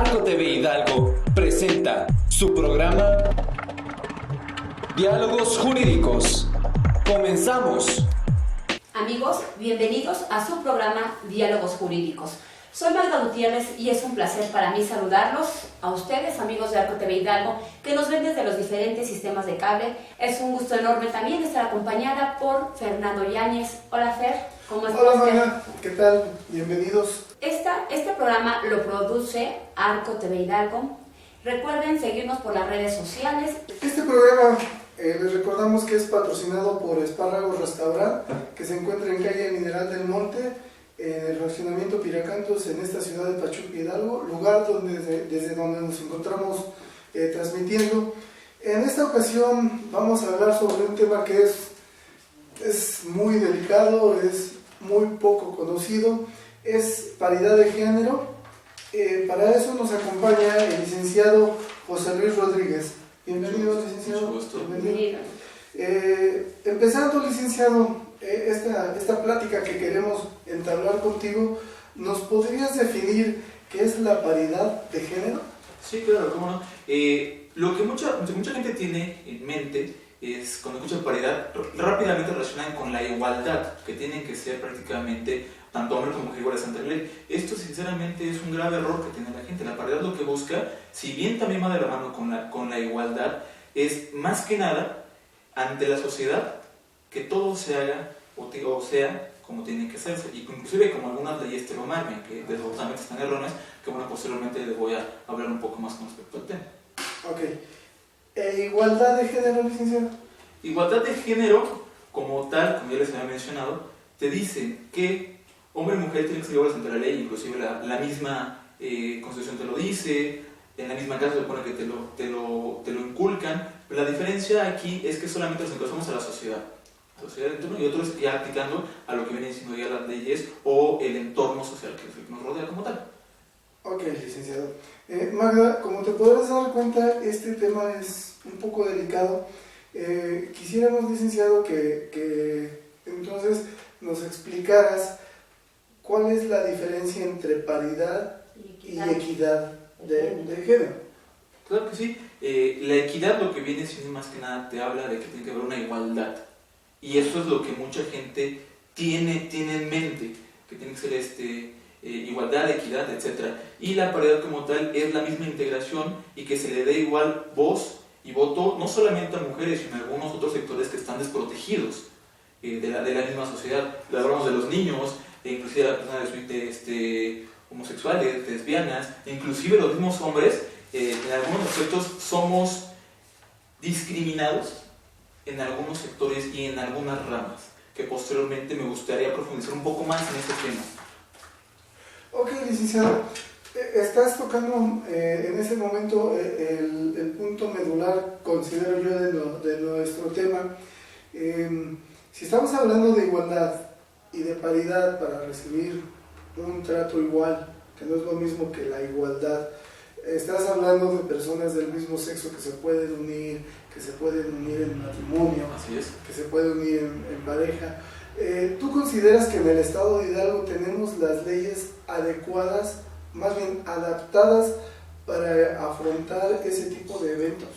Arco TV Hidalgo presenta su programa Diálogos Jurídicos. ¡Comenzamos! Amigos, bienvenidos a su programa Diálogos Jurídicos. Soy Magda Gutiérrez y es un placer para mí saludarlos a ustedes, amigos de Arco TV Hidalgo, que nos ven desde los diferentes sistemas de cable. Es un gusto enorme también estar acompañada por Fernando Yáñez. Hola Fer, ¿cómo estás? Hola Magda, ¿qué tal? Bienvenidos. Este programa lo produce Arco TV Hidalgo. Recuerden seguirnos por las redes sociales. Este programa les recordamos que es patrocinado por Espárragos Restaurant, que se encuentra en calle Mineral del Monte, en el fraccionamiento Piracantos, en esta ciudad de Pachuca, Hidalgo, lugar desde donde nos encontramos transmitiendo. En esta ocasión vamos a hablar sobre un tema que es muy delicado, es muy poco conocido, es paridad de género. Para eso nos acompaña el licenciado José Luis Rodríguez. Bienvenido, licenciado. Bienvenido. Empezando, licenciado, esta plática que queremos entablar contigo, ¿nos podrías definir qué es la paridad de género? Sí, claro, cómo no. Lo que mucha gente tiene en mente es, cuando escucha paridad, rápidamente relacionan con la igualdad, que tienen que ser prácticamente tanto hombres como mujeres iguales ante la ley. Esto sinceramente es un grave error que tiene la gente. La paridad lo que busca, si bien también va de la mano con la igualdad, es más que nada ante la sociedad que todo se haga o sea como tiene que hacerse, y inclusive como algunas leyes te lo marcan, que desgraciadamente están erróneas, que bueno, posteriormente les voy a hablar un poco más con respecto al tema. Ok. ¿Igualdad de género, licenciado? Igualdad de género, como tal, como ya les había mencionado, te dicen que hombre y mujer tienen que ser iguales ante la ley, inclusive la misma Constitución te lo dice, en la misma casa se supone que te lo inculcan, pero la diferencia aquí es que solamente nos encauzamos a la sociedad entorno, y otros ya aplicando a lo que vienen siendo ya las leyes o el entorno social que nos rodea como tal. Ok, licenciado. Magda, como te podrás dar cuenta, este tema es un poco delicado. Quisiéramos, licenciado, que entonces nos explicaras cuál es la diferencia entre paridad y equidad de género. Claro que sí. La equidad lo que viene siendo más que nada te habla de que tiene que haber una igualdad. Y eso es lo que mucha gente tiene en mente, que tiene que ser igualdad, equidad, etc. Y la paridad como tal es la misma integración y que se le dé igual voz y voto no solamente a mujeres, sino a algunos otros sectores que están desprotegidos de la misma sociedad. Hablamos de los niños, inclusive de las personas homosexuales, lesbianas, inclusive los mismos hombres, en algunos aspectos somos discriminados en algunos sectores y en algunas ramas, que posteriormente me gustaría profundizar un poco más en este tema. Ok, licenciado, estás tocando en ese momento el punto medular, considero yo, de nuestro tema. Si estamos hablando de igualdad y de paridad para recibir un trato igual, que no es lo mismo que la igualdad, estás hablando de personas del mismo sexo que se pueden unir en matrimonio, así es, que se pueden unir en pareja. ¿Tú consideras que en el estado de Hidalgo tenemos las leyes adecuadas, más bien adaptadas para afrontar ese tipo de eventos?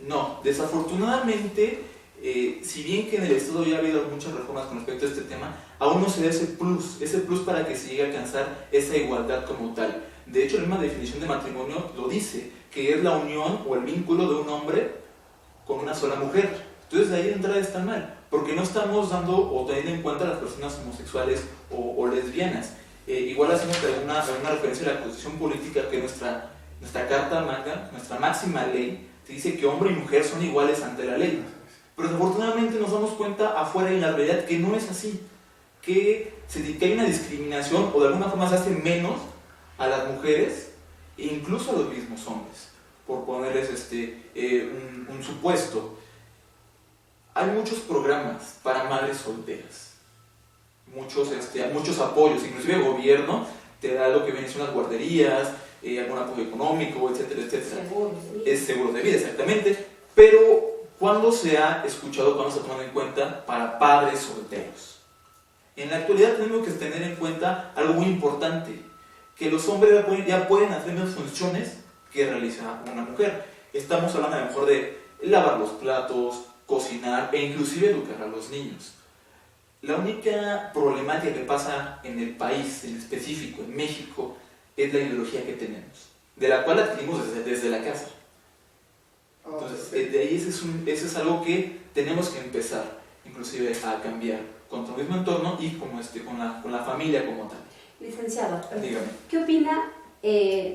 No, desafortunadamente, si bien que en el estado ya ha habido muchas reformas con respecto a este tema, aún no se da ese plus para que se llegue a alcanzar esa igualdad como tal. De hecho, la misma definición de matrimonio lo dice, que es la unión o el vínculo de un hombre con una sola mujer. Entonces, de ahí de entrada está mal, porque no estamos dando o teniendo en cuenta a las personas homosexuales o lesbianas. Igual hacemos alguna referencia a la Constitución Política, que nuestra Carta Magna, nuestra máxima ley, te dice que hombre y mujer son iguales ante la ley. Pero desafortunadamente nos damos cuenta afuera en la realidad que no es así, que hay una discriminación o de alguna forma se hace menos a las mujeres e incluso a los mismos hombres. Por ponerles un supuesto, hay muchos programas para madres solteras, muchos apoyos, inclusive el gobierno te da lo que vienen son las guarderías, algún apoyo económico, etcétera, etcétera. Es seguro de vida, exactamente, pero ¿cuándo se ha escuchado, cuándo se ha tomado en cuenta para padres solteros? En la actualidad tenemos que tener en cuenta algo muy importante, que los hombres ya pueden hacer las funciones que realiza una mujer. Estamos hablando a lo mejor de lavar los platos, cocinar e inclusive educar a los niños. La única problemática que pasa en el país, en específico, en México, es la ideología que tenemos, de la cual adquirimos desde la casa. Entonces, de ahí ese es algo que tenemos que empezar, inclusive, a cambiar con tu mismo entorno y como con la familia como tal. Licenciado, Dígame. ¿Qué opina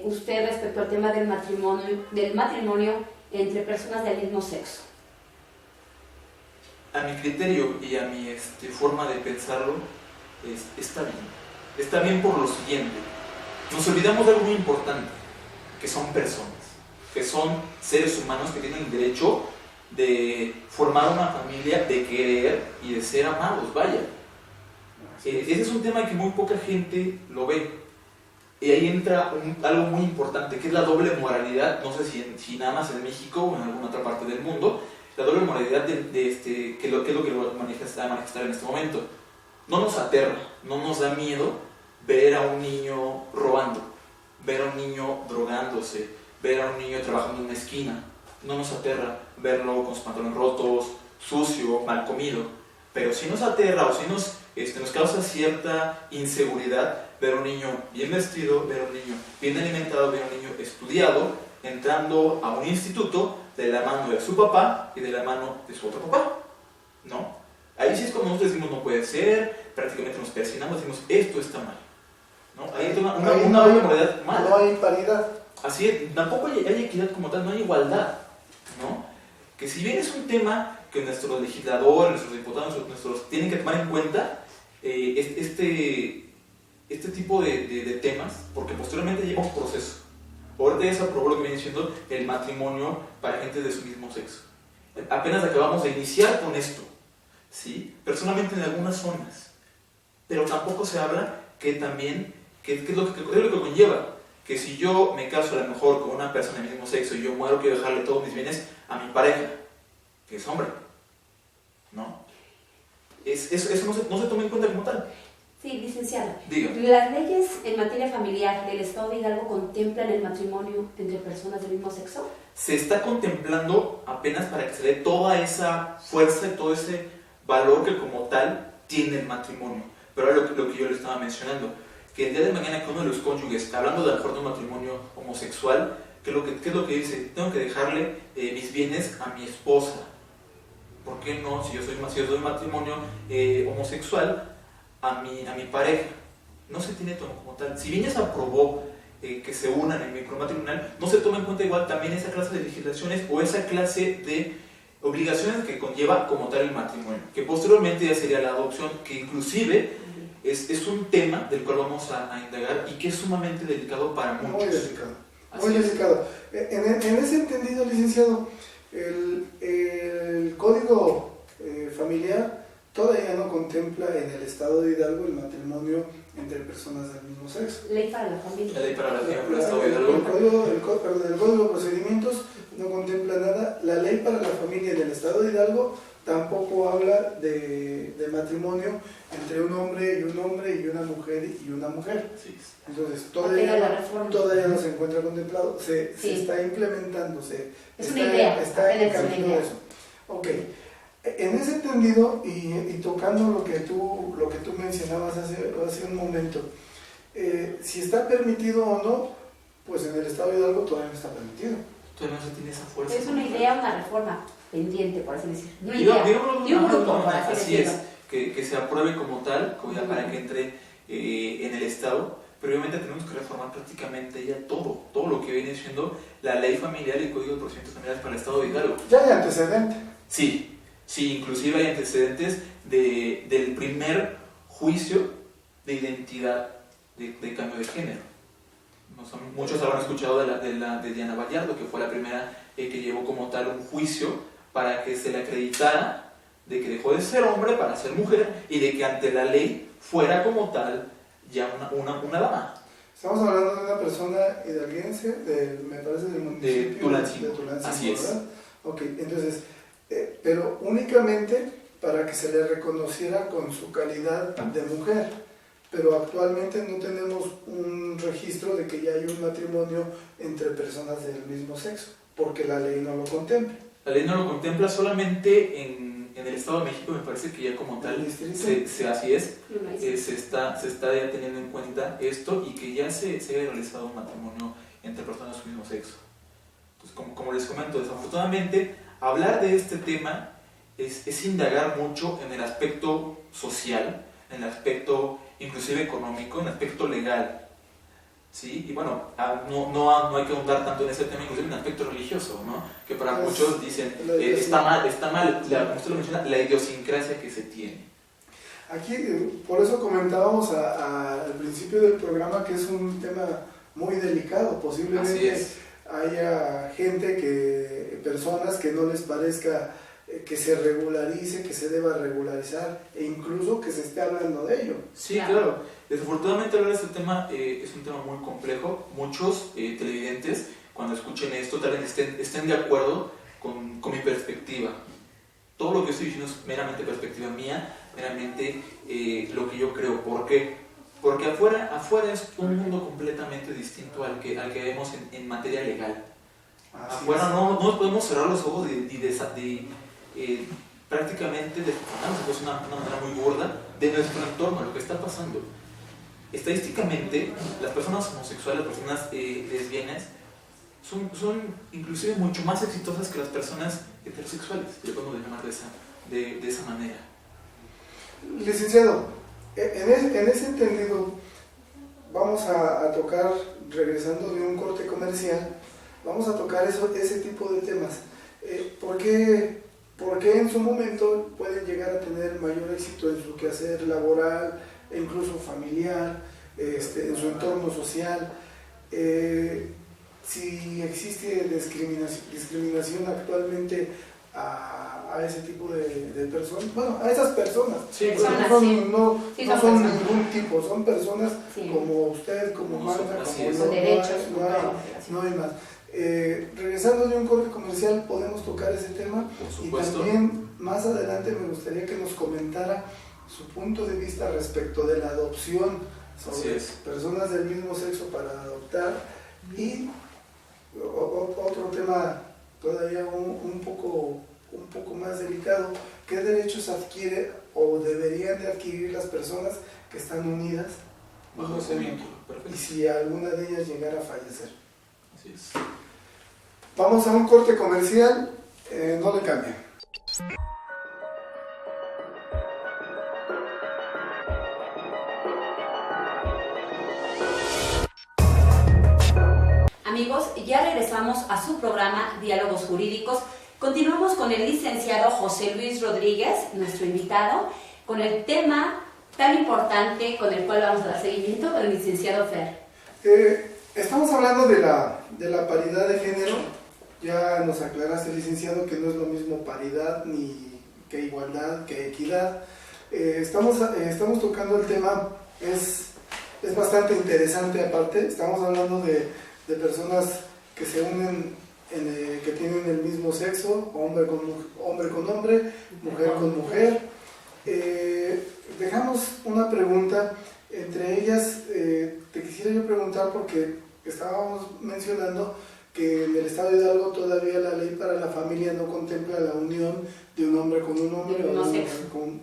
usted respecto al tema del matrimonio entre personas del mismo sexo? A mi criterio y a mi forma de pensarlo, está bien. Está bien por lo siguiente. Nos olvidamos de algo muy importante, que son personas, que son seres humanos que tienen el derecho de formar una familia, de querer y de ser amados, vaya. Ese es un tema que muy poca gente lo ve. Y ahí entra algo muy importante, que es la doble moralidad, no sé si nada más en México o en alguna otra parte del mundo, la doble moralidad que es lo que lo manifestar en este momento. No nos aterra, no nos da miedo ver a un niño robando, ver a un niño drogándose, ver a un niño trabajando en una esquina. No nos aterra verlo con sus pantalones rotos, sucio, mal comido. Pero sí nos aterra o sí nos causa cierta inseguridad ver a un niño bien vestido, ver a un niño bien alimentado, ver a un niño estudiado, entrando a un instituto de la mano de su papá y de la mano de su otro papá, ¿no? Ahí sí es cuando nosotros decimos no puede ser, prácticamente nos persinamos, decimos esto está mal, ¿no? Ahí hay una moralidad mala. No hay paridad. Así es, tampoco hay equidad como tal, no hay igualdad, ¿no? Que si bien es un tema que nuestros legisladores, nuestros diputados, nuestros tienen que tomar en cuenta este tipo de temas, porque posteriormente lleva un proceso. Ahorita ya se aprobó lo que viene siendo el matrimonio para gente de su mismo sexo. Apenas acabamos de iniciar con esto, ¿sí? Personalmente en algunas zonas, pero tampoco se habla que también, que es lo que conlleva, que si yo me caso a lo mejor con una persona del mismo sexo y yo muero, quiero dejarle todos mis bienes a mi pareja, que es hombre, ¿no? Eso no se toma en cuenta como tal. Sí, licenciado. Diga. ¿Las leyes en materia familiar del Estado de Hidalgo contemplan el matrimonio entre personas del mismo sexo? Se está contemplando apenas para que se dé toda esa fuerza y todo ese valor que como tal tiene el matrimonio. Pero era lo que yo le estaba mencionando, que el día de mañana que uno de los cónyuges, hablando de a lo mejor de un matrimonio homosexual, ¿qué es lo que dice? Tengo que dejarle mis bienes a mi esposa. ¿Por qué no? Si yo soy matrimonio homosexual, a mi pareja. No se tiene como tal. Si bien ya se aprobó que se unan en el matrimonial, no se toma en cuenta igual también esa clase de legislaciones o esa clase de obligaciones que conlleva como tal el matrimonio, que posteriormente ya sería la adopción, que inclusive es un tema del cual vamos a indagar y que es sumamente delicado para muchos. Muy delicado. Muy delicado. En ese entendido, licenciado, el código familiar todavía no contempla en el Estado de Hidalgo el matrimonio entre personas del mismo sexo. Ley para la familia. La ley para la familia del Estado de Hidalgo. El código de procedimientos no contempla nada. La ley para la familia del Estado de Hidalgo tampoco habla de matrimonio entre un hombre y una mujer y una mujer. Sí. Entonces todavía no se encuentra contemplado, se está implementando, está en camino de eso. Ok, en ese entendido y tocando lo que tú mencionabas hace un momento, si está permitido o no, pues en el Estado de Hidalgo todavía no está permitido. Todavía no se tiene esa fuerza. Es una idea, una reforma pendiente, por así decirlo. Una idea. Y un grupo, por así decirlo. Que se apruebe como tal, como ya para que entre en el Estado, pero obviamente tenemos que reformar prácticamente ya todo lo que viene siendo la ley familiar y el Código de Procedimientos Familiares para el Estado de Hidalgo. Ya hay antecedentes. Sí, inclusive hay antecedentes del primer juicio de identidad de cambio de género. Muchos habrán escuchado de Diana Vallardo, que fue la primera que llevó como tal un juicio para que se le acreditara de que dejó de ser hombre para ser mujer y de que ante la ley fuera como tal ya una dama. Estamos hablando de una persona hidalguense, me parece del municipio de Tulancingo. Así es. ¿Verdad? Ok, entonces, pero únicamente para que se le reconociera con su calidad de mujer. pero actualmente no tenemos un registro de que ya hay un matrimonio entre personas del mismo sexo, porque la ley no lo contempla. La ley no lo contempla solamente en el Estado de México, me parece que ya como tal, así es, se está ya teniendo en cuenta esto y que ya se ha realizado un matrimonio entre personas del mismo sexo. Entonces, como les comento, desafortunadamente, hablar de este tema es indagar mucho en el aspecto social, en el aspecto inclusive económico, en el aspecto legal, ¿sí? Y bueno, no hay que ahondar tanto en ese tema, inclusive en el aspecto religioso, ¿no? Que para muchos dicen, está mal, como usted lo menciona, la idiosincrasia que se tiene. Aquí, por eso comentábamos al principio del programa que es un tema muy delicado, posiblemente haya personas que no les parezca que se regularice, que se deba regularizar e incluso que se esté hablando de ello. Sí, claro. Desafortunadamente hablar de este tema es un tema muy complejo. Muchos televidentes, cuando escuchen esto, tal vez estén de acuerdo con mi perspectiva. Todo lo que estoy diciendo es meramente perspectiva mía, meramente lo que yo creo. ¿Por qué? Porque afuera es un mundo completamente distinto al que vemos en materia legal. Afuera no nos podemos cerrar los ojos prácticamente de una manera muy gorda de nuestro entorno, lo que está pasando. Estadísticamente, las personas homosexuales, las personas lesbianas, son inclusive mucho más exitosas que las personas heterosexuales, le podemos llamar de esa manera. Licenciado, en ese entendido, vamos a tocar, regresando de un corte comercial, vamos a tocar ese tipo de temas. ¿Por qué en su momento pueden llegar a tener mayor éxito en su quehacer laboral e incluso familiar, en su entorno social? Si existe discriminación actualmente a ese tipo de personas, bueno, a esas personas, no son ningún tipo, son personas como usted, como Magda, no hay más. Regresando de un corte comercial, podemos tocar ese tema y también más adelante me gustaría que nos comentara su punto de vista respecto de la adopción sobre personas del mismo sexo para adoptar y otro tema todavía un poco más delicado, ¿qué derechos adquiere o deberían de adquirir las personas que están unidas bajo ese vínculo? Y si alguna de ellas llegara a fallecer? Así es. Vamos a un corte comercial, no le cambien. Amigos, ya regresamos a su programa Diálogos Jurídicos. Continuamos con el licenciado José Luis Rodríguez, nuestro invitado, con el tema tan importante con el cual vamos a dar seguimiento, el licenciado Fer. Estamos hablando de la paridad de género. Ya nos aclaraste, licenciado, que no es lo mismo paridad ni que igualdad, que equidad. Estamos tocando el tema, es bastante interesante aparte. Estamos hablando de personas que se unen, que tienen el mismo sexo, hombre con hombre, mujer con mujer. Dejamos una pregunta, entre ellas te quisiera yo preguntar porque estábamos mencionando que en el estado de Hidalgo todavía la ley para la familia no contempla la unión de un hombre con un hombre o una mujer con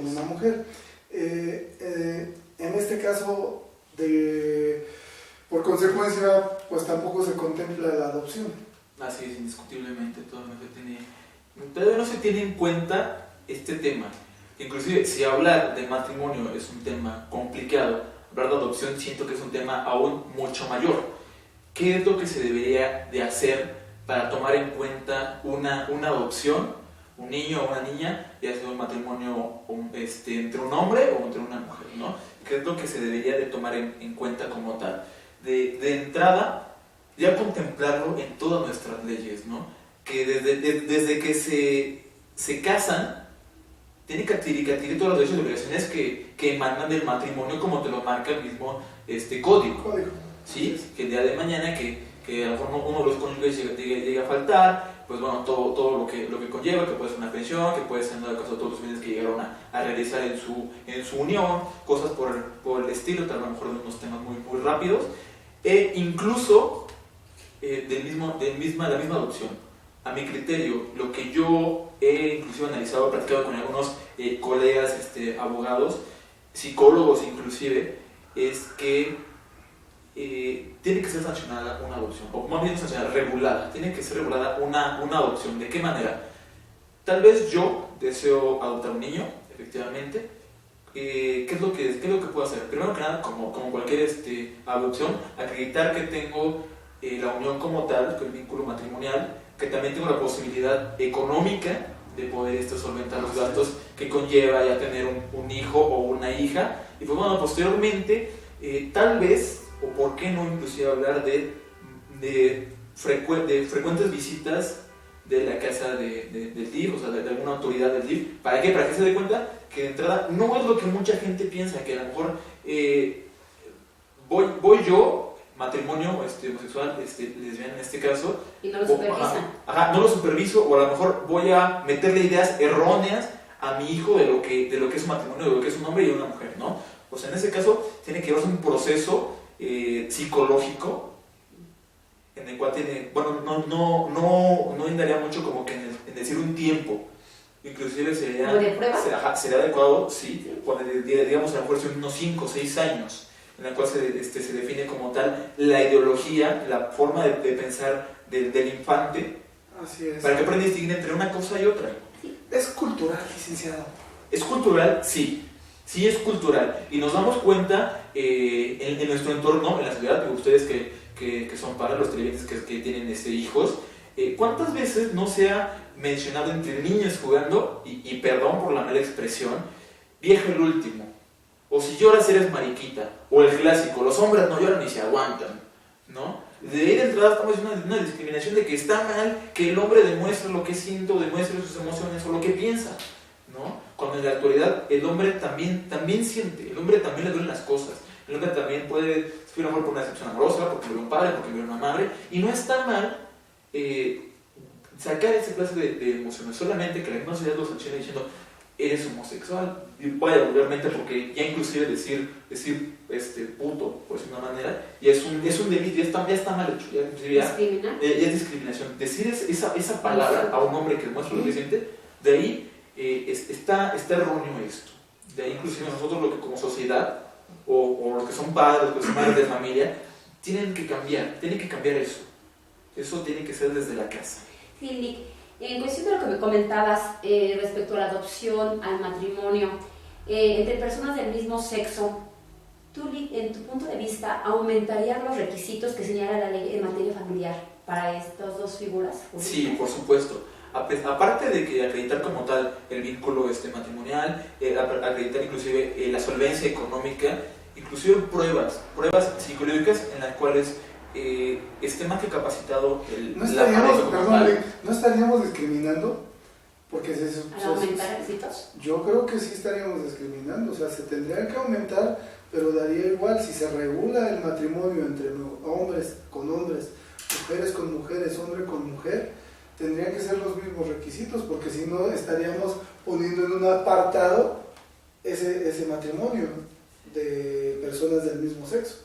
una mujer. En este caso, por consecuencia, pues tampoco se contempla la adopción. Así es, indiscutiblemente, todavía no se tiene en cuenta este tema. Inclusive, si hablar de matrimonio es un tema complicado, hablar de adopción siento que es un tema aún mucho mayor. ¿Qué es lo que se debería de hacer para tomar en cuenta una adopción, un niño o una niña, ya sea un matrimonio entre un hombre o entre una mujer, ¿no? ¿Qué es lo que se debería de tomar en cuenta como tal? De entrada, ya contemplarlo en todas nuestras leyes, ¿no? Que desde que se casan, tienen que adquirir todos los derechos y obligaciones que emanan del matrimonio, como te lo marca el mismo código. ¿Sí? Que el día de mañana que a lo mejor uno de los cónyuges llega a faltar, pues bueno, todo lo que conlleva, que puede ser una pensión, que puede ser en el caso de todos los bienes que llegaron a realizar en su unión, cosas por el estilo, tal vez a lo mejor de unos temas muy rápidos, e incluso la misma adopción. A mi criterio, lo que yo he inclusive analizado, platicado con algunos colegas abogados, psicólogos inclusive, es que tiene que ser sancionada una adopción, o más bien sancionada, regulada, tiene que ser regulada una adopción. ¿De qué manera? Tal vez yo deseo adoptar un niño, efectivamente. ¿Qué es lo que puedo hacer? Primero que nada, como cualquier adopción, acreditar que tengo la unión como tal, el vínculo matrimonial, que también tengo la posibilidad económica de poder solventar los gastos que conlleva ya tener un hijo o una hija. Y pues bueno, posteriormente, tal vez, o por qué no inclusive hablar de frecuentes visitas de la casa del DIF, o sea, de alguna autoridad del DIF. ¿Para qué? Para que se dé cuenta que de entrada no es lo que mucha gente piensa, que a lo mejor voy yo, matrimonio homosexual, lesbiana en este caso, y no lo supervisan. No lo superviso, o a lo mejor voy a meterle ideas erróneas a mi hijo de lo que es un matrimonio, de lo que es un hombre y una mujer, ¿no? O sea, en ese caso tiene que llevarse un proceso psicológico en el cual no indaría mucho como que en decir un tiempo. Inclusive sería adecuado, sí, digamos a lo mejor unos 5 o 6 años, en la cual se define como tal la ideología, la forma de pensar del infante. Así es. Para que aprenda a distinguir entre una cosa y otra. Es cultural, licenciado. ¿Es cultural? Sí. Sí es cultural. Y nos damos cuenta en nuestro entorno, en la sociedad, que ustedes que son padres, los televidentes que tienen hijos, ¿cuántas veces no se ha mencionado entre niños jugando, y perdón por la mala expresión, viejo el último, o si lloras eres mariquita, o el clásico, los hombres no lloran ni se aguantan, ¿no? De ahí de entrada estamos haciendo una discriminación de que está mal que el hombre demuestre lo que siente, o demuestre sus emociones, o lo que piensa, ¿no? Cuando en la actualidad el hombre también siente, el hombre también le duelen las cosas, el hombre también puede sufrir amor por una decepción amorosa, porque le ve un padre, porque le ve una madre, y no está mal sacar esa clase de emociones, solamente que la misma sociedad lo sanciona diciendo eres homosexual, y vaya vulgarmente, porque ya inclusive decir puto, por decir una manera, y es un delito, ya está mal hecho, ya es discriminación. Decir esa palabra a un hombre que demuestra lo que siente, de ahí está erróneo esto. De ahí inclusive nosotros lo que como sociedad, o los que son padres, los que son madres de familia, tienen que cambiar eso. Eso tiene que ser desde la casa. Sí, Nick, en cuestión de lo que me comentabas respecto a la adopción, al matrimonio, entre personas del mismo sexo, ¿tú, en tu punto de vista, aumentarían los requisitos que señala la ley en materia familiar para estas dos figuras jurídicas? Sí, por supuesto. Aparte de que acreditar como tal el vínculo matrimonial, acreditar inclusive la solvencia económica, inclusive pruebas psicológicas en las cuales esté más que capacitado ¿No estaríamos discriminando? Porque ¿Al aumentar requisitos? Yo creo que sí estaríamos discriminando, o sea, se tendría que aumentar, pero daría igual si se regula el matrimonio entre hombres con hombres, mujeres con mujeres, hombre con mujer, tendrían que ser los mismos requisitos, porque si no estaríamos poniendo en un apartado ese matrimonio de personas del mismo sexo.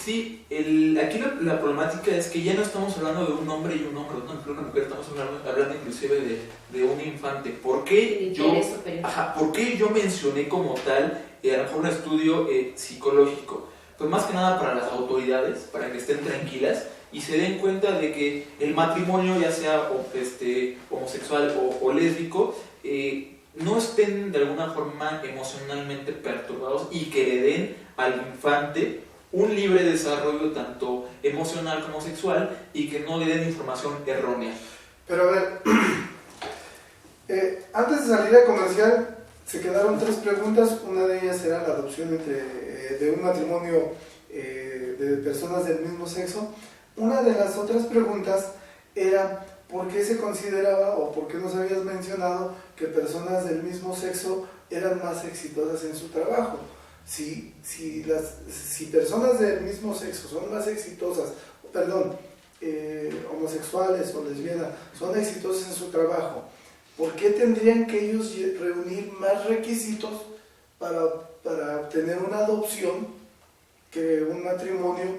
Sí, aquí la problemática es que ya no estamos hablando de un hombre y un hombre, de una mujer, estamos hablando inclusive de un infante. ¿Por qué yo mencioné como tal, a lo mejor un estudio psicológico? Pues más que nada para las autoridades, para que estén tranquilas y se den cuenta de que el matrimonio, ya sea homosexual o lésbico, no estén de alguna forma emocionalmente perturbados y que le den al infante un libre desarrollo tanto emocional como sexual y que no le den información errónea. Pero a ver, antes de salir a comercial se quedaron 3 preguntas. Una de ellas era la adopción de un matrimonio de personas del mismo sexo. Una de las otras preguntas era ¿por qué se consideraba o por qué nos habías mencionado que personas del mismo sexo eran más exitosas en su trabajo? Si personas del mismo sexo son más exitosas, homosexuales o lesbianas son exitosos en su trabajo, ¿por qué tendrían que ellos reunir más requisitos para obtener una adopción que un matrimonio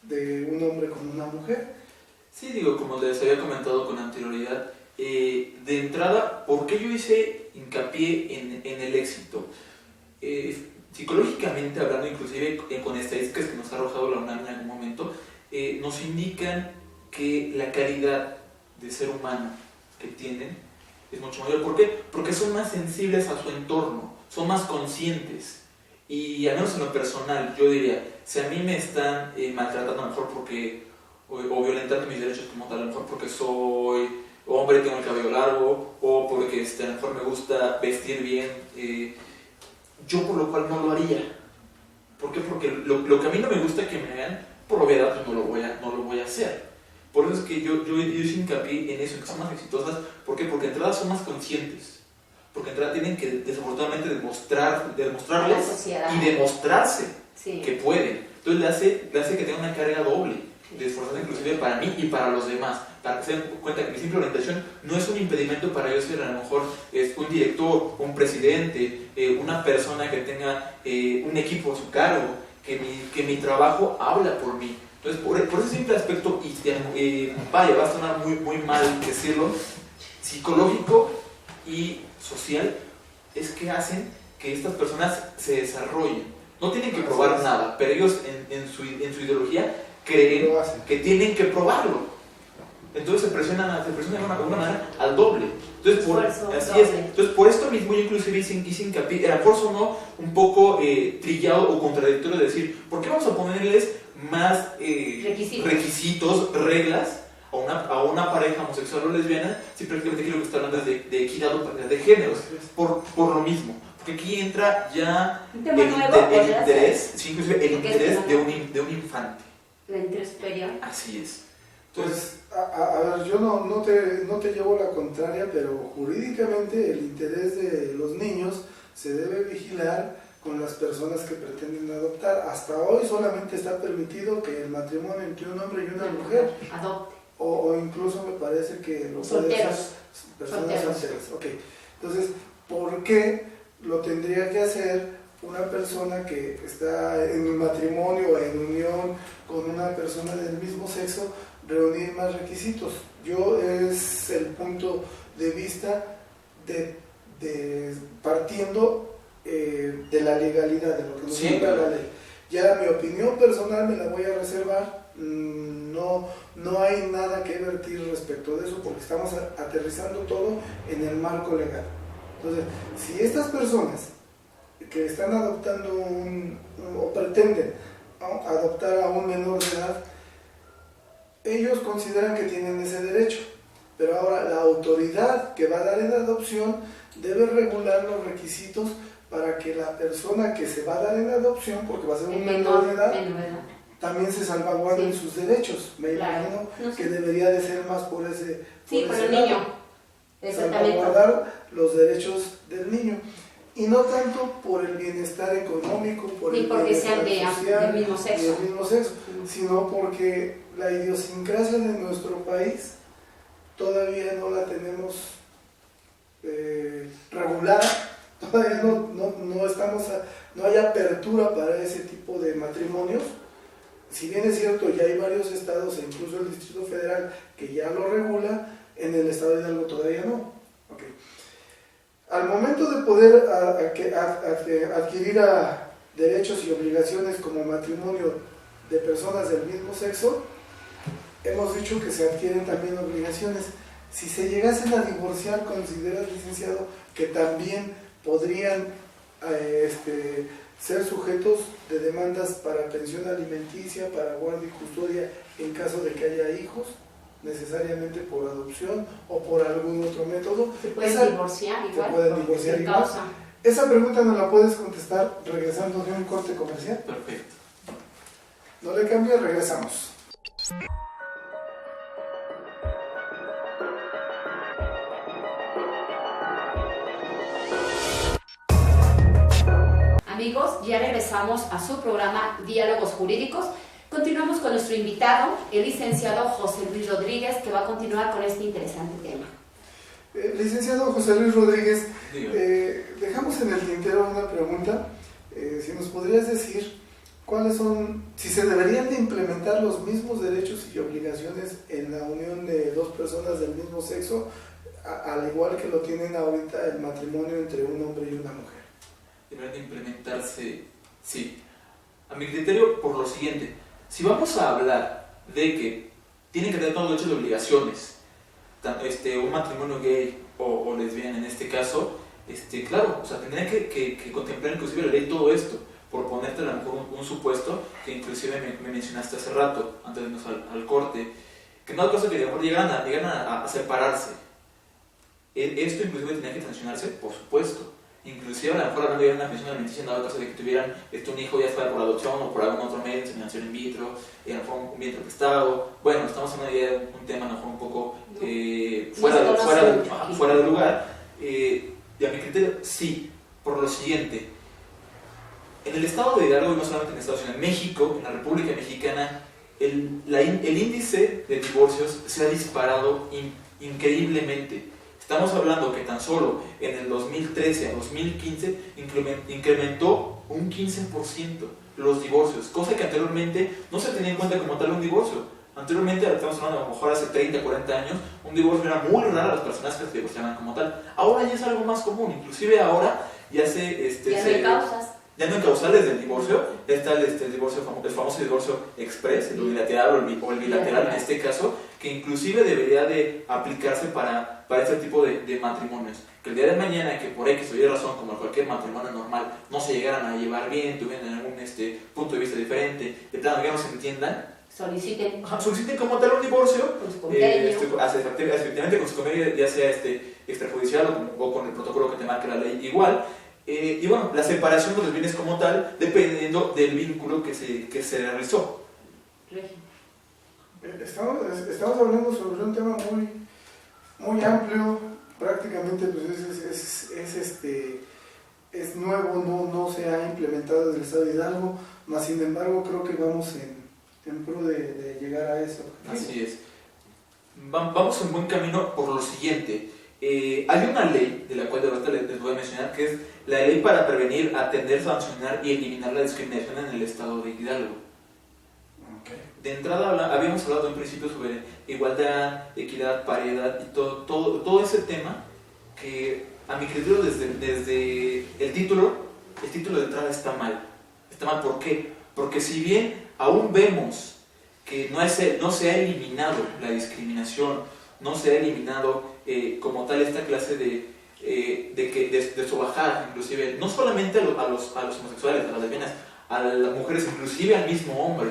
de un hombre con una mujer? Sí, digo, como les había comentado con anterioridad, de entrada, ¿por qué yo hice hincapié en el éxito? Psicológicamente hablando, inclusive con estadísticas que nos ha arrojado la UNAM en algún momento, nos indican que la calidad de ser humano que tienen es mucho mayor. ¿Por qué? Porque son más sensibles a su entorno, son más conscientes. Y al menos en lo personal, yo diría, si a mí me están maltratando a lo mejor porque, o violentando mis derechos como tal, a lo mejor porque soy hombre, tengo el cabello largo, o porque a lo mejor me gusta vestir bien, yo por lo cual no lo haría. ¿Por qué? Porque lo que a mí no me gusta que me hagan, por obviedad pues no lo voy a hacer. Por eso es que yo hice hincapié en eso, en que son más exitosas. ¿Por qué? Porque de entrada son más conscientes. Porque de entrada tienen que desafortunadamente demostrarles y demostrarse que pueden. Entonces le hace que tenga una carga doble de esforzarse inclusive para mí y para los demás. Para que se den cuenta que mi simple orientación no es un impedimento para yo ser a lo mejor un director, un presidente, una persona que tenga un equipo a su cargo, que mi trabajo habla por mí. Entonces, por ese simple aspecto, vaya, va a sonar muy mal decirlo, psicológico y social, es que hacen que estas personas se desarrollen. No tienen que probar nada, pero ellos en su ideología creen que tienen que probarlo. Entonces se presionan de alguna manera al doble. Entonces, Entonces, por esto mismo yo inclusive hice hincapié, a lo mejor sonó un poco trillado o contradictorio de decir, ¿por qué vamos a ponerles más requisitos, reglas a una pareja homosexual o lesbiana si prácticamente aquí lo que está hablando es de equidad o paridad de géneros? Por lo mismo. Porque aquí entra ya el interés, sí, inclusive el interés de un infante. El interés superior. Así es. Pues, a ver, yo no te llevo la contraria, pero jurídicamente el interés de los niños se debe vigilar con las personas que pretenden adoptar. Hasta hoy solamente está permitido que el matrimonio entre un hombre y una mujer adopte. O incluso me parece que lo pueden ser personas solteras. Okay. Entonces, ¿por qué lo tendría que hacer una persona que está en un matrimonio o en unión con una persona del mismo sexo, reunir más requisitos? Yo es el punto de vista partiendo de la legalidad, de lo que nos manda la ley. Ya mi opinión personal me la voy a reservar, no hay nada que vertir respecto de eso porque estamos aterrizando todo en el marco legal. Entonces, si estas personas que están adoptando o pretenden adoptar a un menor de edad, ellos consideran que tienen ese derecho, pero ahora la autoridad que va a dar en adopción debe regular los requisitos para que la persona que se va a dar en adopción, porque va a ser un menor de edad, también se salvaguarden sus derechos. Me imagino que debería de ser más por ese por el niño. Exactamente. Salvaguardar los derechos del niño. Y no tanto por el bienestar económico, ni porque sean del mismo sexo, sino porque la idiosincrasia de nuestro país todavía no la tenemos regulada, todavía no hay apertura para ese tipo de matrimonios. Si bien es cierto, ya hay varios estados e incluso el Distrito Federal que ya lo regula, en el estado de Hidalgo todavía no. Okay. Al momento de poder adquirir derechos y obligaciones como matrimonio de personas del mismo sexo, hemos dicho que se adquieren también obligaciones. Si se llegasen a divorciar, ¿consideras, licenciado, que también podrían ser sujetos de demandas para pensión alimenticia, para guardia y custodia en caso de que haya hijos, necesariamente por adopción o por algún otro método? Se pueden divorciar igual. Se pueden divorciar igual. Esa pregunta nos la puedes contestar regresando de un corte comercial. Perfecto. No le cambies, regresamos. Amigos, ya regresamos a su programa Diálogos Jurídicos. Continuamos con nuestro invitado, el licenciado José Luis Rodríguez, que va a continuar con este interesante tema. Licenciado José Luis Rodríguez, dejamos en el tintero una pregunta. Si nos podrías decir cuáles son, si se deberían de implementar los mismos derechos y obligaciones en la unión de dos personas del mismo sexo, al igual que lo tienen ahorita el matrimonio entre un hombre y una mujer. Deberían de implementarse, sí. A mi criterio, por lo siguiente: si vamos a hablar de que tienen que tener todos los derechos y obligaciones, un matrimonio gay o lesbiana en este caso, claro, o sea, tendrían que contemplar inclusive la ley todo esto, por ponerte a lo mejor un supuesto que inclusive me mencionaste hace rato, antes de irnos al corte, que no hay cosa que a lo mejor llegan a separarse. Esto inclusive tenía que sancionarse, por supuesto. Inclusive a lo mejor hablando de una pensión alimenticia en dado caso de que tuvieran un hijo ya fuera por adopción o por algún otro medio, inseminación in vitro, a lo mejor un vientre prestado. Bueno, estamos hablando ya de un tema a lo mejor un poco fuera de lugar. Y a mi criterio, sí, por lo siguiente: en el estado de Hidalgo, y no solamente en Estados Unidos, en México, en la República Mexicana, el índice de divorcios se ha disparado increíblemente. Estamos hablando que tan solo en el 2013 a 2015 incrementó un 15% los divorcios, cosa que anteriormente no se tenía en cuenta como tal un divorcio. Anteriormente, estamos hablando a lo mejor hace 30, 40 años, un divorcio era muy raro a las personas que se divorciaban como tal. Ahora ya es algo más común, inclusive ahora ya ya no hay causales del divorcio. Está el divorcio, el famoso divorcio express, el unilateral o el bilateral en este caso, que inclusive debería de aplicarse para este tipo de matrimonios. Que el día de mañana, que por X o Y razón, como cualquier matrimonio normal, no se llegaran a llevar bien, tuvieran algún punto de vista diferente, de plano ya no se entiendan, soliciten como tal un divorcio, con su convenio, efectivamente con su convenio, ya sea extrajudicial o con el protocolo que te marque la ley igual. Y bueno, la separación de los bienes como tal, dependiendo del vínculo que se realizó. Estamos hablando sobre un tema muy amplio. Prácticamente pues es nuevo, no se ha implementado desde el estado de Hidalgo, mas sin embargo creo que vamos en pro de llegar a eso. Así es. Vamos en buen camino por lo siguiente. Hay una ley, de la cual de ahorita les voy a mencionar, que es la ley para prevenir, atender, sancionar y eliminar la discriminación en el estado de Hidalgo. Okay. De entrada habíamos hablado en principio sobre igualdad, equidad, paridad y todo ese tema que a mi criterio desde el título de entrada está mal. Está mal, ¿por qué? Porque si bien aún vemos que no se ha eliminado la discriminación, no se ha eliminado como tal esta clase de sobajar, inclusive, no solamente a los homosexuales, a las lesbianas, a las mujeres, inclusive al mismo hombre.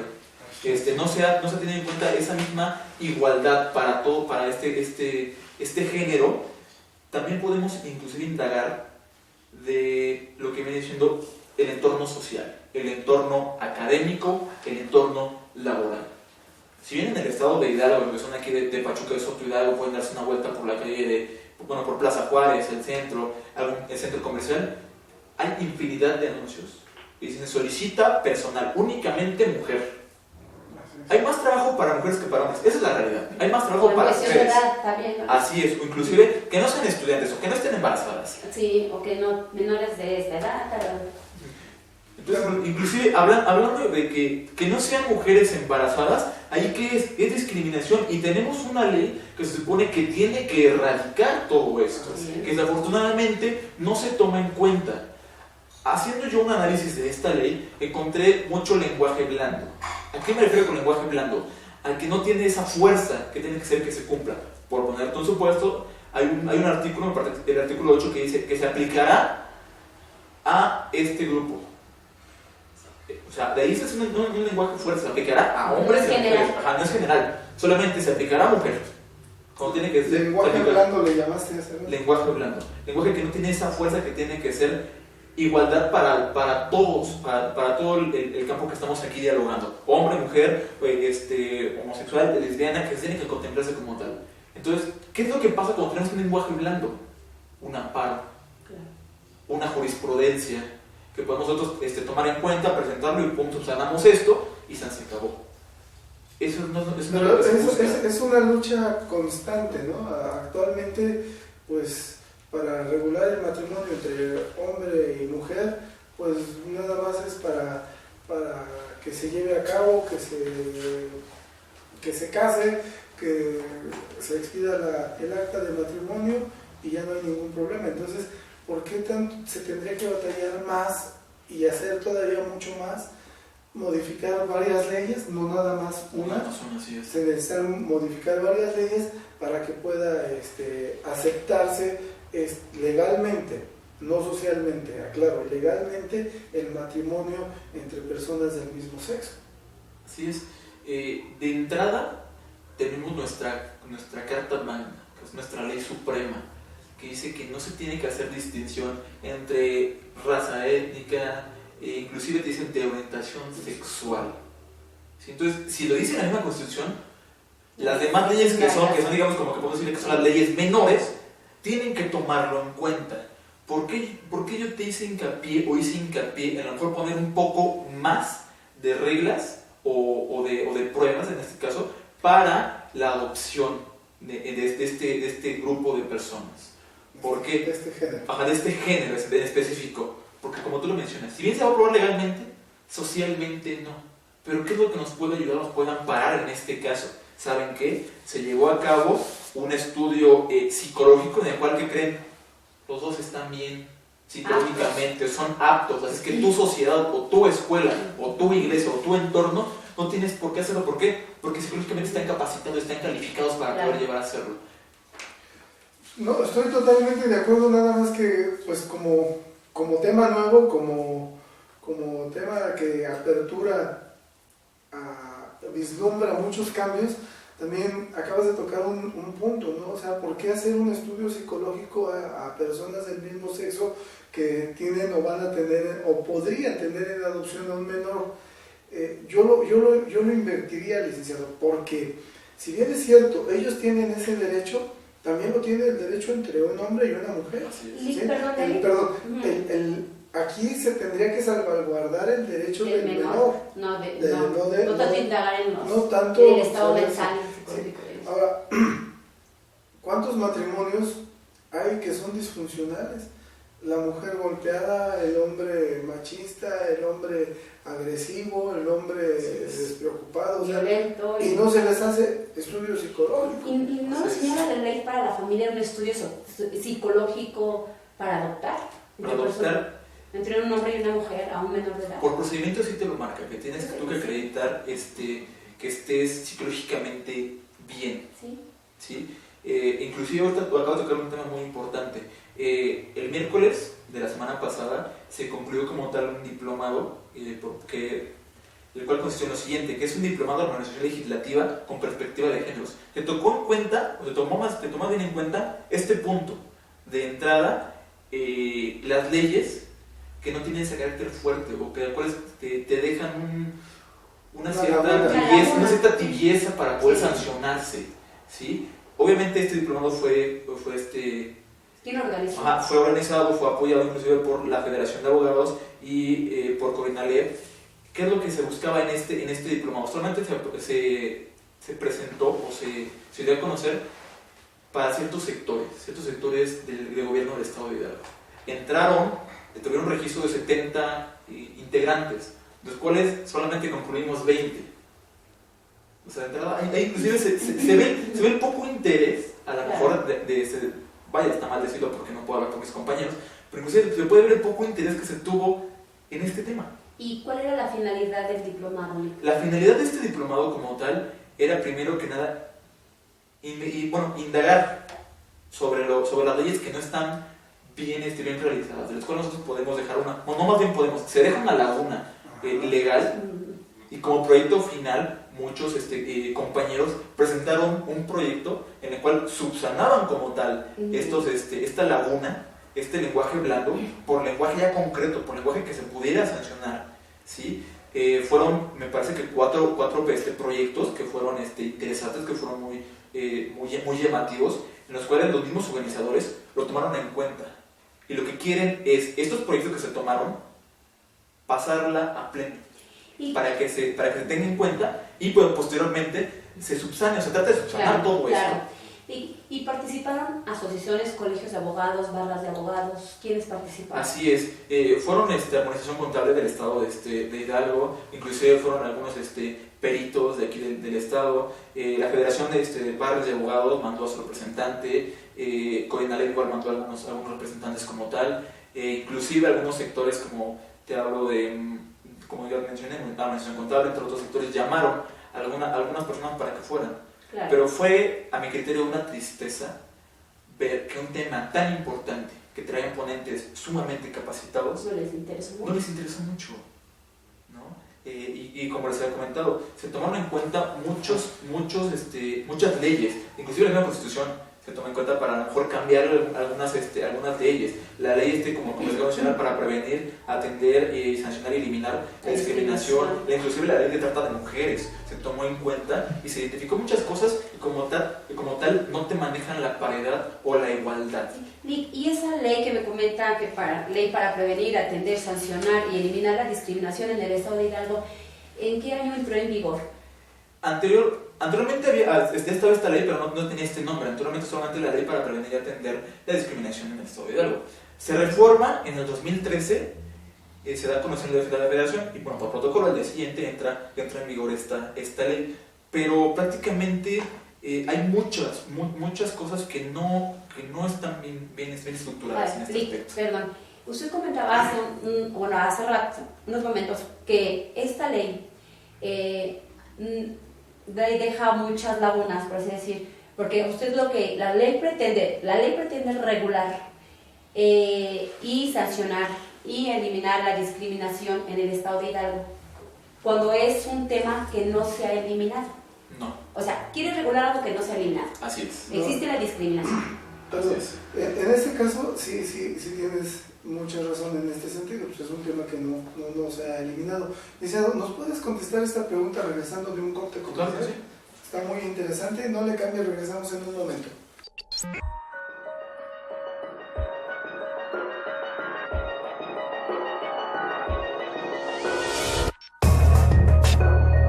No se ha tenido en cuenta esa misma igualdad para todo, para este género. También podemos inclusive indagar de lo que viene siendo el entorno social, el entorno académico, el entorno laboral. Si bien en el estado de Hidalgo, que son aquí de Pachuca de Soto Hidalgo, pueden darse una vuelta por la calle por Plaza Juárez, el centro comercial, hay infinidad de anuncios. Y se solicita personal, únicamente mujer. Hay más trabajo para mujeres que para hombres, esa es la realidad. Hay más trabajo para mujeres. Así es, inclusive que no sean estudiantes o que no estén embarazadas. Sí, o que no, menores de esta edad. Entonces, inclusive hablando de que no sean mujeres embarazadas, ahí que es discriminación, y tenemos una ley que se supone que tiene que erradicar todo esto, que desafortunadamente no se toma en cuenta. Haciendo yo un análisis de esta ley, encontré mucho lenguaje blando. ¿A qué me refiero con lenguaje blando? Al que no tiene esa fuerza que tiene que ser que se cumpla. Por ponerte un supuesto, hay un artículo, el artículo 8, que dice que se aplicará a este grupo. O sea, de ahí es un lenguaje fuerte, se aplicará a hombres y a mujeres. No es general, solamente se aplicará a mujeres. Como tiene que ser. Lenguaje blando le llamaste a hacer. Lenguaje blando. Lenguaje que no tiene esa fuerza que tiene que ser igualdad para todos, para todo el campo que estamos aquí dialogando. Hombre, mujer, homosexual, lesbiana, que tiene que contemplarse como tal. Entonces, ¿qué es lo que pasa cuando tenemos un lenguaje blando? Un amparo, una jurisprudencia que podemos nosotros tomar en cuenta, presentarlo y punto, sanamos esto y se acabó. Eso no es Pero lo que se busca. es una lucha constante, ¿no? Actualmente, pues, para regular el matrimonio entre hombre y mujer, pues nada más es para que se lleve a cabo, que se case, que se expida el acta de matrimonio y ya no hay ningún problema. Entonces, ¿por qué tanto se tendría que batallar más y hacer todavía mucho más? Modificar varias leyes, no nada más una. Se necesitan modificar varias leyes para que pueda aceptarse legalmente, no socialmente, aclaro, legalmente el matrimonio entre personas del mismo sexo. Así es. De entrada tenemos nuestra Carta Magna, que es nuestra ley suprema, que dice que no se tiene que hacer distinción entre raza étnica, inclusive te dicen de orientación sexual. ¿Sí? Entonces, si lo dice la misma Constitución, las demás leyes que son digamos, como que podemos decir que son las leyes menores, tienen que tomarlo en cuenta. ¿Por qué yo te hice hincapié en a lo mejor poner un poco más de reglas o de pruebas, en este caso, para la adopción de este grupo de personas? ¿Por qué? De este género. De este género en específico. Porque como tú lo mencionas, si bien se va a aprobar legalmente, socialmente no. Pero ¿qué es lo que nos puede ayudar, nos puede amparar en este caso? ¿Saben qué? Se llevó a cabo un estudio psicológico en el cual, ¿qué creen? Los dos están bien psicológicamente, son aptos. Así es que tu sociedad, o tu escuela, o tu iglesia, o tu entorno, no tienes por qué hacerlo. ¿Por qué? Porque psicológicamente están capacitados, están calificados para poder llevar a hacerlo. No, estoy totalmente de acuerdo, nada más que, pues, como tema nuevo, como tema que apertura, vislumbra muchos cambios, también acabas de tocar un punto, ¿no? O sea, ¿por qué hacer un estudio psicológico a personas del mismo sexo que tienen o van a tener o podrían tener en adopción a un menor? Yo lo invertiría, licenciado, porque si bien es cierto, ellos tienen ese derecho, también lo tiene el derecho entre un hombre y una mujer. ¿Sí? Aquí se tendría que salvaguardar el derecho del menor. No tanto indagar en no tanto el estado mental. Sí. Ahora, ¿cuántos matrimonios hay que son disfuncionales? La mujer golpeada, el hombre machista, el hombre agresivo, el hombre despreocupado, violento, y no se les hace estudio psicológico. ¿Y no nos señala la ley para la familia un estudio psicológico para adoptar? Entre un hombre y una mujer a un menor de edad. Por procedimiento sí te lo marca, que tienes tú que acreditar que estés psicológicamente bien. ¿Sí? Inclusive ahorita acabo de tocar un tema muy importante. El miércoles de la semana pasada se concluyó como tal un diplomado, el cual consistió en lo siguiente, que es un diplomado de organización legislativa con perspectiva de géneros, que tomó bien en cuenta este punto de entrada, las leyes que no tienen ese carácter fuerte o que te dejan una cierta tibieza para poder sancionarse, ¿sí? Obviamente este diplomado fue organizado, fue apoyado inclusive por la Federación de Abogados y por Corinalep. ¿Qué es lo que se buscaba en este diplomado? Solamente se presentó o se dio a conocer para ciertos sectores del gobierno del Estado de Hidalgo. Tuvieron un registro de 70 integrantes, de los cuales solamente concluimos 20. O sea, de entrada, ahí inclusive se ve el poco interés, a lo mejor, vaya, está mal decirlo porque no puedo hablar con mis compañeros, pero inclusive se puede ver el poco interés que se tuvo en este tema. ¿Y cuál era la finalidad del diplomado? La finalidad de este diplomado como tal era primero que nada indagar sobre las leyes que no están bien realizadas, de las cuales nosotros podemos dejar se deja una laguna legal, y como proyecto final muchos compañeros presentaron un proyecto en el cual subsanaban como tal esta laguna, este lenguaje blando, por lenguaje ya concreto, por lenguaje que se pudiera sancionar, ¿sí? Fueron, me parece que cuatro proyectos que fueron interesantes, que fueron muy llamativos, en los cuales los mismos organizadores lo tomaron en cuenta. Y lo que quieren es, estos proyectos que se tomaron, pasarla a pleno. para que se tenga en cuenta y pues, posteriormente se subsane, se trata de subsanar todo eso. Y participaron asociaciones, colegios de abogados, barras de abogados. ¿Quiénes participaron? Así es, fueron Armonización Contable del Estado de Hidalgo, inclusive fueron algunos peritos de aquí del Estado, la Federación de Barrios de Abogados mandó a su representante, Codinalep igual mandó a algunos representantes como tal, inclusive algunos sectores como te hablo de, como ya mencioné, Armonización Contable, entre otros sectores, llamaron a algunas personas para que fueran. Claro. Pero fue, a mi criterio, una tristeza ver que un tema tan importante, que traen ponentes sumamente capacitados, no les interesó mucho, ¿no? Y como les había comentado, se tomaron en cuenta muchas leyes, inclusive la misma Constitución se tomó en cuenta para a lo mejor cambiar algunas leyes. La ley como les voy a mencionar, para prevenir, atender, sancionar y eliminar la discriminación, inclusive la ley que trata de mujeres, se tomó en cuenta y se identificó muchas cosas y como tal no te manejan la paridad o la igualdad. Y esa ley que me comenta, ley para prevenir, atender, sancionar y eliminar la discriminación en el Estado de Hidalgo, ¿en qué año entró en vigor? Anteriormente estaba esta ley, pero no tenía este nombre. Anteriormente solamente la ley para prevenir y atender la discriminación en el Estado de Hidalgo. Se reforma en el 2013, se da a conocer de la Federación y bueno, por protocolo al día siguiente entra en vigor esta ley. Pero prácticamente hay muchas cosas que no están bien estructuradas en este aspecto. Perdón, usted comentaba hace rato, unos momentos, que esta ley deja muchas lagunas, por así decir, porque usted la ley pretende regular y sancionar y eliminar la discriminación en el Estado de Hidalgo, cuando es un tema que no se ha eliminado. No. O sea, quiere regular algo que no se ha eliminado. Así es. Existe la discriminación. Entonces, en este caso, sí tienes mucha razón en este sentido, pues es un tema que no se ha eliminado. Licenciado, ¿nos puedes contestar esta pregunta regresando de un corte comercial? Claro, sí. Está muy interesante, no le cambie, regresamos en un momento.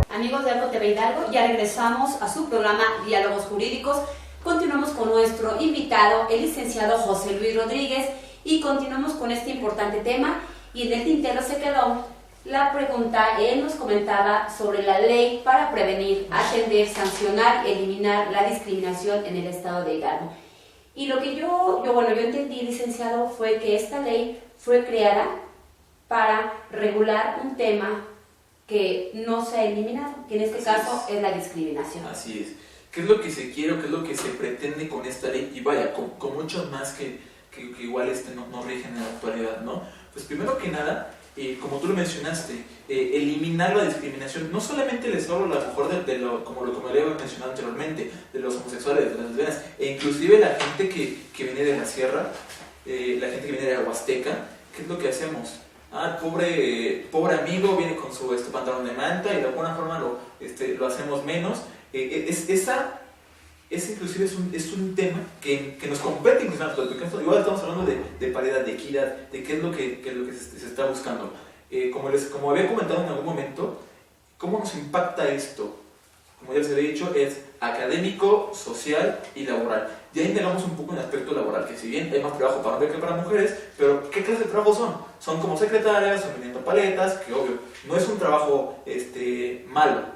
Amigos de Arco TV Hidalgo, ya regresamos a su programa Diálogos Jurídicos. Continuamos con nuestro invitado, el licenciado José Luis Rodríguez, y continuamos con este importante tema. Y en el tintero se quedó la pregunta, él nos comentaba sobre la ley para prevenir, atender, sancionar, eliminar la discriminación en el Estado de Hidalgo. Y lo que yo entendí, licenciado, fue que esta ley fue creada para regular un tema que no se ha eliminado, que en este caso es la discriminación. Así es. ¿Qué es lo que se quiere o qué es lo que se pretende con esta ley? Y vaya, con muchos más que igual no rigen en la actualidad, ¿no? Pues primero que nada, como tú lo mencionaste, eliminar la discriminación. No solamente les hablo a lo mejor como le había mencionado anteriormente, de los homosexuales, de las lesbianas, e inclusive la gente que viene de la sierra, la gente que viene de la Huasteca. ¿Qué es lo que hacemos? Pobre amigo viene con su pantalón de manta y de alguna forma lo hacemos menos. Inclusive es un tema que nos compete incluso a nosotros, porque igual estamos hablando de paridad, de equidad, de qué es lo que se está buscando. Como había comentado en algún momento, ¿cómo nos impacta esto? Como ya les había dicho, es académico, social y laboral. Ya indagamos un poco en el aspecto laboral, que si bien hay más trabajo para hombres que para mujeres, pero ¿qué clase de trabajo son? Son como secretarias, son vendiendo paletas, que obvio, no es un trabajo malo,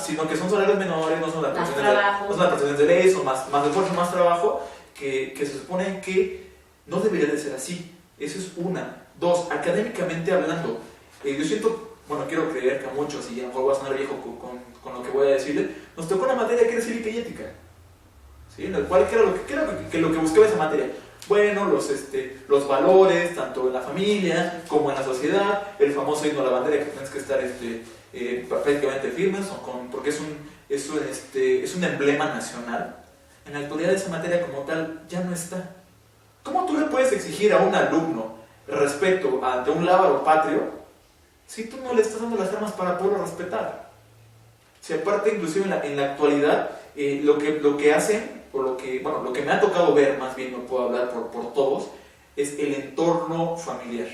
sino que son salarios menores, no son las prestaciones de ley, son más esfuerzo, más trabajo, que se supone que no debería de ser así. Eso es una. Dos, académicamente hablando, yo siento, quiero creer que a muchos, y a lo mejor voy a sonar viejo con lo que voy a decirle, nos tocó una materia que era cívica y ética, ¿sí? En el cual, ¿qué era lo que buscaba esa materia? Bueno, los valores, tanto en la familia como en la sociedad, el famoso himno a la bandera, que tienes que estar prácticamente firmes, porque es un emblema nacional. En la actualidad esa materia como tal ya no está. ¿Cómo tú le puedes exigir a un alumno respeto ante un lábaro patrio si tú no le estás dando las armas para poderlo respetar? Si aparte inclusive en la actualidad lo que hacen, o lo que me ha tocado ver, más bien no puedo hablar por todos, es el entorno familiar.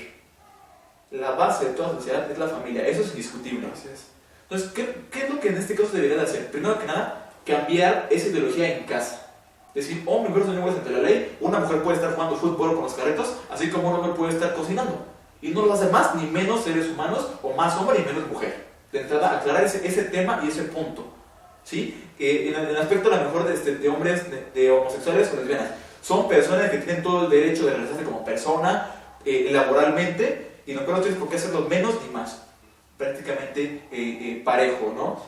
la base de toda sociedad es la familia, eso es indiscutible. Así es. Entonces, ¿qué es lo que en este caso se debería de hacer? Primero que nada, cambiar esa ideología en casa. Decir, hombre y mujer son iguales ante la ley, una mujer puede estar jugando fútbol con los carretos, así como un hombre puede estar cocinando. Y no lo hace más ni menos seres humanos, o más hombre y menos mujer. De entrada, aclarar ese tema y ese punto. ¿Sí? En el aspecto a lo mejor de hombres, de homosexuales o lesbianas, son personas que tienen todo el derecho de realizarse como persona, laboralmente, y no tienes por qué hacerlo menos ni más. Prácticamente parejo, ¿no?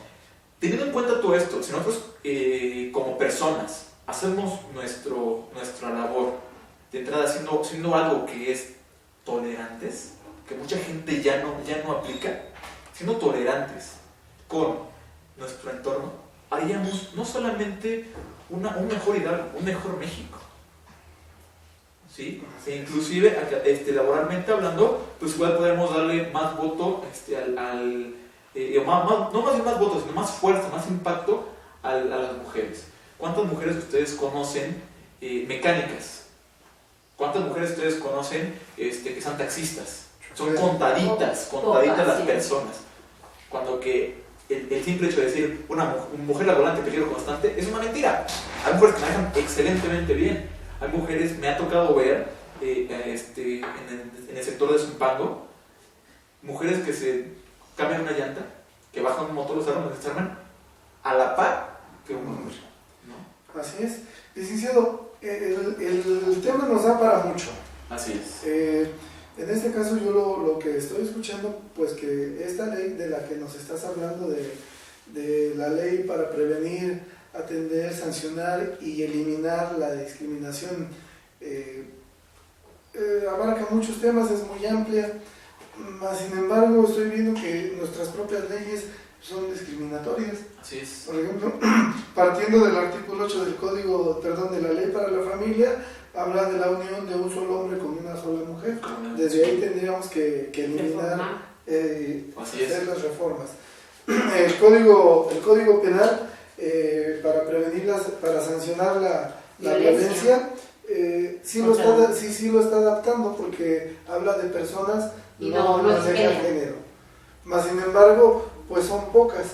Teniendo en cuenta todo esto, si nosotros como personas hacemos nuestra labor de entrada siendo algo que es tolerantes, que mucha gente ya no aplica, siendo tolerantes con nuestro entorno, haríamos no solamente un mejor Hidalgo, un mejor México, ¿sí? E inclusive laboralmente hablando, pues igual podemos darle más voto no más bien más votos, sino más fuerza, más impacto a las mujeres. ¿Cuántas mujeres ustedes conocen mecánicas? ¿Cuántas mujeres ustedes conocen que son taxistas? Son contaditas las personas. Cuando que el simple hecho de decir una mujer laboral de peligro constante es una mentira. Hay mujeres que manejan excelentemente bien. Hay mujeres, me ha tocado ver en el sector de Zumpango, mujeres que se cambian una llanta, que bajan un motor, los desarman a la par que un hombre, ¿no? Así es. Licenciado, el tema nos da para mucho. Así es. En este caso yo lo que estoy escuchando, pues que esta ley de la que nos estás hablando, de la ley para prevenir, atender, sancionar y eliminar la discriminación, abarca muchos temas, es muy amplia, sin embargo estoy viendo que nuestras propias leyes son discriminatorias. Así es. Por ejemplo, partiendo del artículo 8 de la ley para la familia, habla de la unión de un solo hombre con una sola mujer. Desde ahí tendríamos que eliminar, hacer las reformas. El código penal, para sancionar la violencia, sí lo está adaptando, porque habla de personas y no de género. Mas sin embargo, pues son pocas.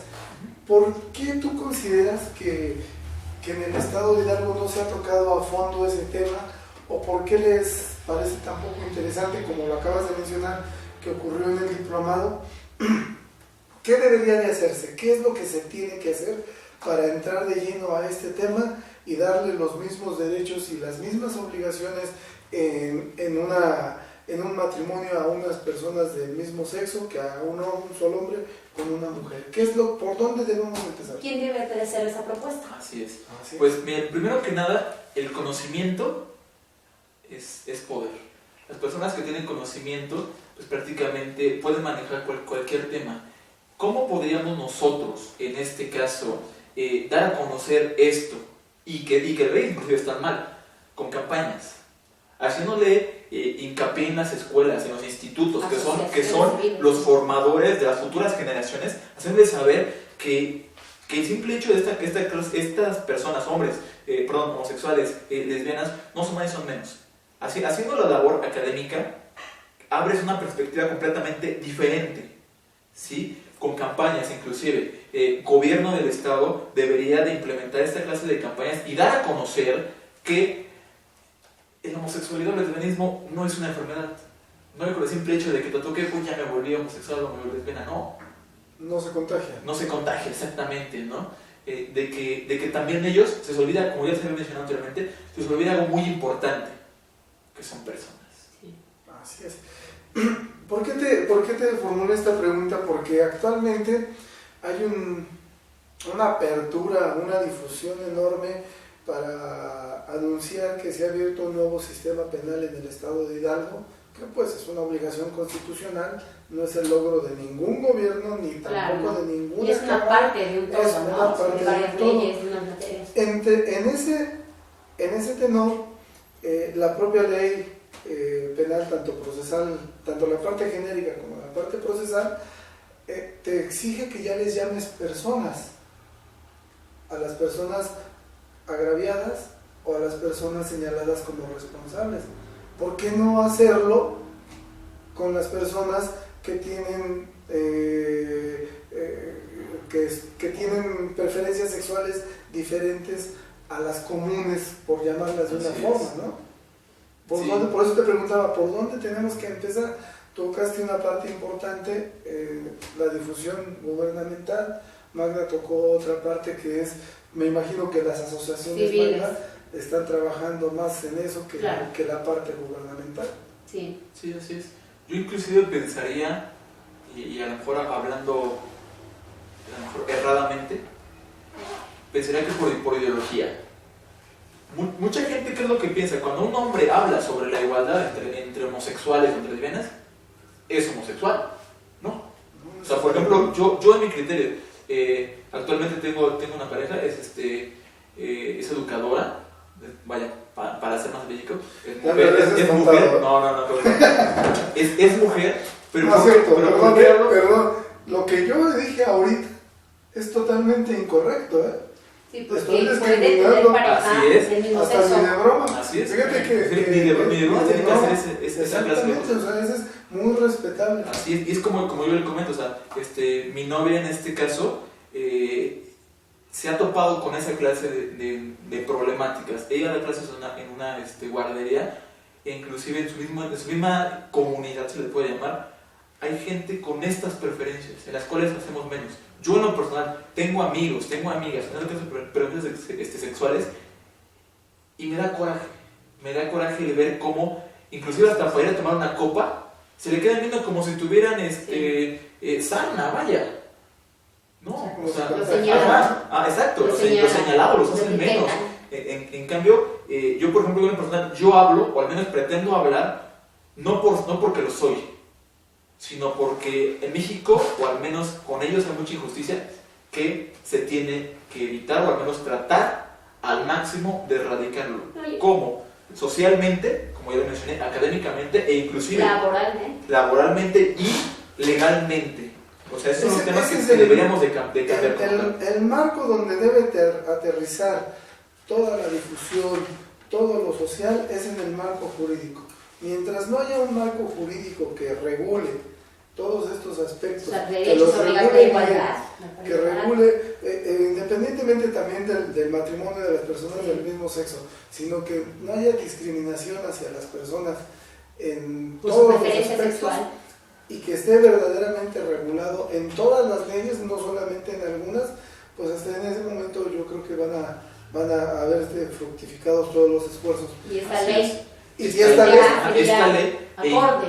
¿Por qué tú consideras que en el estado de Hidalgo no se ha tocado a fondo ese tema? ¿O por qué les parece tan poco interesante, como lo acabas de mencionar, que ocurrió en el diplomado? ¿Qué debería de hacerse? ¿Qué es lo que se tiene que hacer para entrar de lleno a este tema y darle los mismos derechos y las mismas obligaciones en un matrimonio a unas personas del mismo sexo que a un solo hombre con una mujer? ¿Por dónde debemos empezar? ¿Quién debe de hacer esa propuesta? Así es. Pues miren, primero que nada, el conocimiento es poder. Las personas que tienen conocimiento, pues prácticamente pueden manejar cualquier tema. ¿Cómo podríamos nosotros, en este caso, dar a conocer esto y que el rey inclusive está mal? Con campañas, haciéndole hincapié en las escuelas, en los institutos, que son los formadores de las futuras generaciones, haciéndoles saber que el simple hecho de estas personas, hombres, homosexuales, lesbianas, no son más y son menos. Haciendo la labor académica, abres una perspectiva completamente diferente, ¿sí? Con campañas, inclusive, gobierno del estado debería de implementar esta clase de campañas y dar a conocer que el homosexualidad o el lesbianismo no es una enfermedad. No es por el simple hecho de que te toque, pues ya me volví homosexual o me volví lesbiana, no. No se contagia. No se contagia, exactamente, ¿no? De que también ellos, se les olvida, como ya se había mencionado anteriormente, se les olvida algo muy importante, que son personas. Sí. Así es. ¿Por qué te formulé esta pregunta? Porque actualmente hay una apertura, una difusión enorme para anunciar que se ha abierto un nuevo sistema penal en el estado de Hidalgo, que pues es una obligación constitucional, no es el logro de ningún gobierno ni tampoco de ninguna. Y es una parte de un todo, es una parte de varias de un todo. leyes, de unas materias. En ese tenor, la propia ley penal, tanto la parte genérica como la parte procesal, te exige que ya les llames personas a las personas agraviadas o a las personas señaladas como responsables. ¿Por qué no hacerlo con las personas que tienen que tienen preferencias sexuales diferentes a las comunes, por llamarlas de una forma, ¿no? Por eso te preguntaba, ¿por dónde tenemos que empezar? Tocaste una parte importante, la difusión gubernamental. Magda tocó otra parte que es, me imagino que las asociaciones Magda están trabajando más en eso que la parte gubernamental. Sí, así es. Yo inclusive pensaría, y a lo mejor hablando erradamente, pensaría que por ideología. Mucha gente, ¿qué es lo que piensa? Cuando un hombre habla sobre la igualdad entre homosexuales o entre lesbianas, es homosexual, ¿no? O sea, por ejemplo, yo en mi criterio, actualmente tengo una pareja, es educadora, vaya, para ser más específico, es mujer, es mujer, pero no es cierto, perdón, lo que yo dije ahorita es totalmente incorrecto, ¿eh? Sí, porque puede tener pareja del mismo hasta sexo. ni de broma. Así es. Fíjate que ni de broma tiene que hacer esa clase de exactamente, o sea, eso es muy respetable. Así es, y es como yo le comento, o sea, mi novia en este caso se ha topado con esa clase de problemáticas. Ella da clases en una guardería, e inclusive en su misma comunidad, se le puede llamar, hay gente con estas preferencias, en las cuales hacemos menos. Yo en lo personal tengo amigos, tengo amigas, preferencias sexuales, y me da coraje de ver cómo, inclusive hasta para ir a tomar una copa, se le quedan viendo como si tuvieran sarna, vaya. No, o sea, lo señalados. Exacto, los señalados los hacen menos. En cambio, yo por ejemplo, en lo personal, yo hablo, o al menos pretendo hablar, no porque lo soy, sino porque en México, o al menos con ellos, hay mucha injusticia que se tiene que evitar, o al menos tratar al máximo de erradicarlo. ¿Cómo? Socialmente, como ya lo mencioné, académicamente e inclusive laboralmente y legalmente. O sea, esos son los temas que deberíamos de cambiar. El marco donde debe aterrizar toda la difusión, todo lo social, es en el marco jurídico. Mientras no haya un marco jurídico que regule todos estos aspectos, que los regule bien, que regule, independientemente también del matrimonio de las personas del mismo sexo, sino que no haya discriminación hacia las personas en todos los aspectos, sexual, y que esté verdaderamente regulado en todas las leyes, no solamente en algunas, pues hasta en ese momento yo creo que van a haber fructificados todos los esfuerzos. Y esta ley. Y si esta ley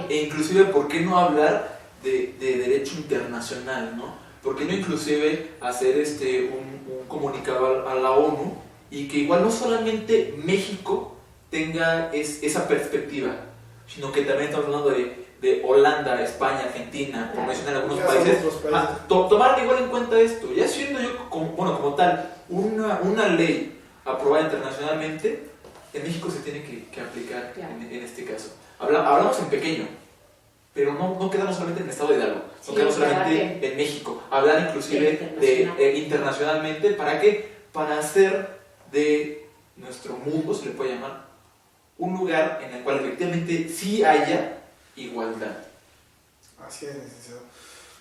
e inclusive, ¿por qué no hablar de derecho internacional, ¿no? ¿Por qué no inclusive hacer un comunicado a la ONU, y que igual no solamente México tenga esa perspectiva, sino que también estamos hablando de Holanda, España, Argentina, por mencionar algunos países, tomar igual en cuenta esto, ya siendo yo como tal una ley aprobada internacionalmente, en México se tiene que aplicar en este caso. Hablamos en pequeño, pero no quedamos solamente en el estado de Hidalgo, no quedamos solamente en México. Hablar inclusive internacionalmente, ¿para qué? Para hacer de nuestro mundo, se le puede llamar, un lugar en el cual efectivamente sí haya igualdad. Así es, licenciado.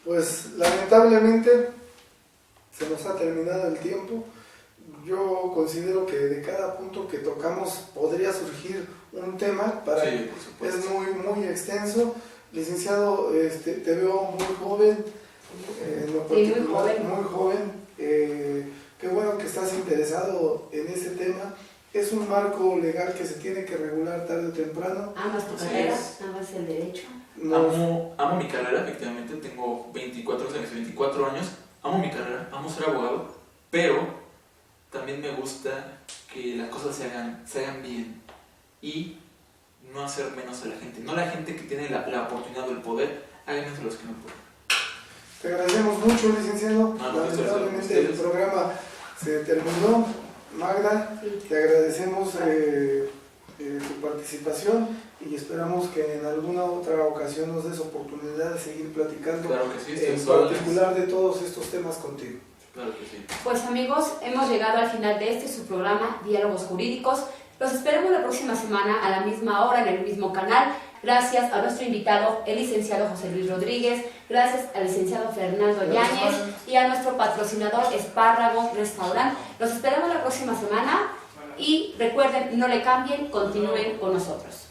Pues lamentablemente se nos ha terminado el tiempo. Yo considero que de cada punto que tocamos podría surgir un tema, es muy extenso. Licenciado, te veo muy joven, muy joven. Qué bueno que estás interesado en ese tema. Es un marco legal que se tiene que regular tarde o temprano. ¿Amas tu carrera? ¿Amas el derecho? Amo mi carrera, efectivamente. Tengo 24 años. Amo mi carrera, amo ser abogado, pero también me gusta que las cosas se hagan bien y no hacer menos a la gente. No la gente que tiene la oportunidad o el poder, hagan menos a los que no pueden. Te agradecemos mucho, licenciado. Lamentablemente el programa se terminó. Magda, te agradecemos tu participación y esperamos que en alguna otra ocasión nos des oportunidad de seguir platicando, claro que sí, en particular de todos estos temas contigo. Claro que sí. Pues amigos, hemos llegado al final de su programa Diálogos Jurídicos. Los esperamos la próxima semana a la misma hora en el mismo canal. Gracias a nuestro invitado, el licenciado José Luis Rodríguez. Gracias al licenciado Fernando Yáñez y a nuestro patrocinador Espárrago Restaurant. Los esperamos la próxima semana y recuerden, no le cambien, continúen con nosotros.